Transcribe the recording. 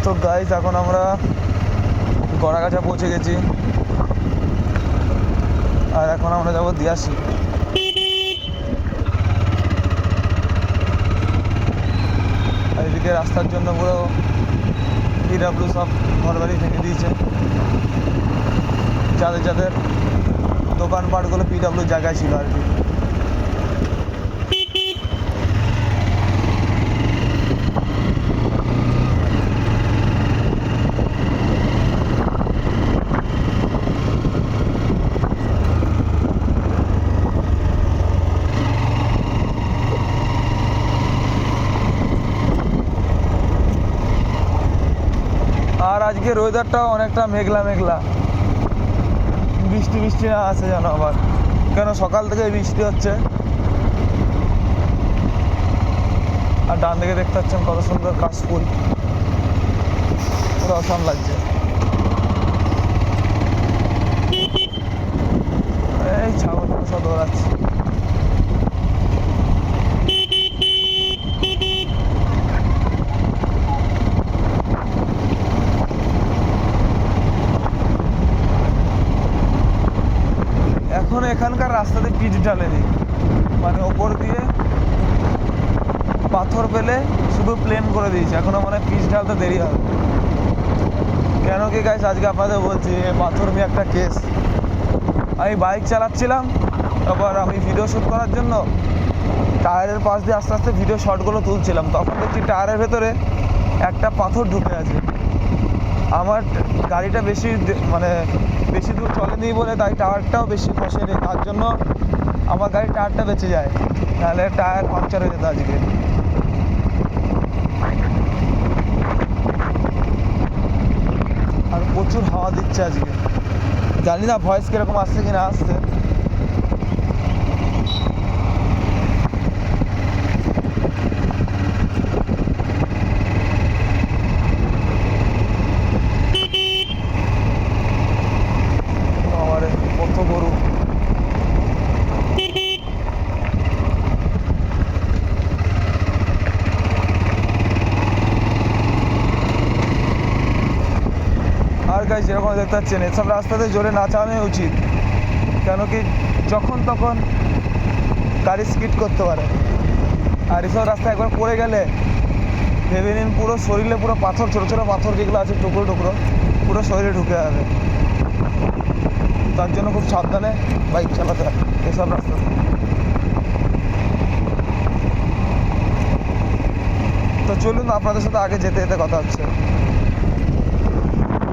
তো গাইস এখন আমরা গড়াগাছা পৌঁছে গেছি, আর এখন আমরা যাবো দিয়াশি। আর এদিকে রাস্তার জন্য পুরো পিডাব্লিউ সব ঘরবাড়ি ভেঙে দিয়েছে, যাদের যাদের দোকানপাটগুলো পিডাব্লিউ জায়গায় ছিল আর কি। আর আজকের ওয়েদারটাও অনেকটা মেঘলা মেঘলা, বৃষ্টি বৃষ্টি না আসে যেন আবার, কেন সকাল থেকে বৃষ্টি হচ্ছে। আর ডান দিকে দেখতে পাচ্ছেন কত সুন্দর কাশফুল, পুরো অসাম লাগছে। এই ছাগল সব দৌড়াচ্ছে। এখন এখানকার রাস্তাতে পিচ ঢালেনি, মানে ওপর দিয়ে পাথর পেলে শুধু প্লেন করে দিয়েছে, এখনো মানে পিচ ঢালতে দেরি হবে। কেন কি গাইস আজকে আপনাদের বলছি, পাথর নিয়ে একটা কেস। আমি বাইক চালাচ্ছিলাম, তারপর আমি ভিডিও শ্যুট করার জন্য টায়ারের পাশ দিয়ে আস্তে আস্তে ভিডিও শটগুলো তুলছিলাম, তখন দেখছি টায়ারের ভেতরে একটা পাথর ঢুকে আছে। আমার গাড়িটা বেশি দূর চলেনি বলে তাই টায়ারটাও বেশি খসেনি, তার জন্য আমার গাড়ির টায়ারটা বেঁচে যায়, নাহলে টায়ার পাংচার হয়ে যেত আজকে। আর প্রচুর হাওয়া দিচ্ছে আজকে, জানি না ভয়েস কিরকম আসছে কি না আসছে। কত গরু, আর গাইস যেরকম দেখতে পাচ্ছেন এসব রাস্তাতে জোরে না চালানো উচিত, কেন কি যখন তখন গাড়ি স্কিড করতে পারে। আর এসব রাস্তায় একবার পড়ে গেলে ভেবে নিন পুরো শরীরে পুরো পাথর, ছোটো ছোটো পাথর যেগুলো আছে টুকরো টুকরো পুরো শরীরে ঢুকে যাবে। তার জন্য খুব সাবধানে বাইক চালাতে হয় এসব রাস্তাতে। তো চলুন আপনাদের সাথে আগে যেতে যেতে কথা হচ্ছে।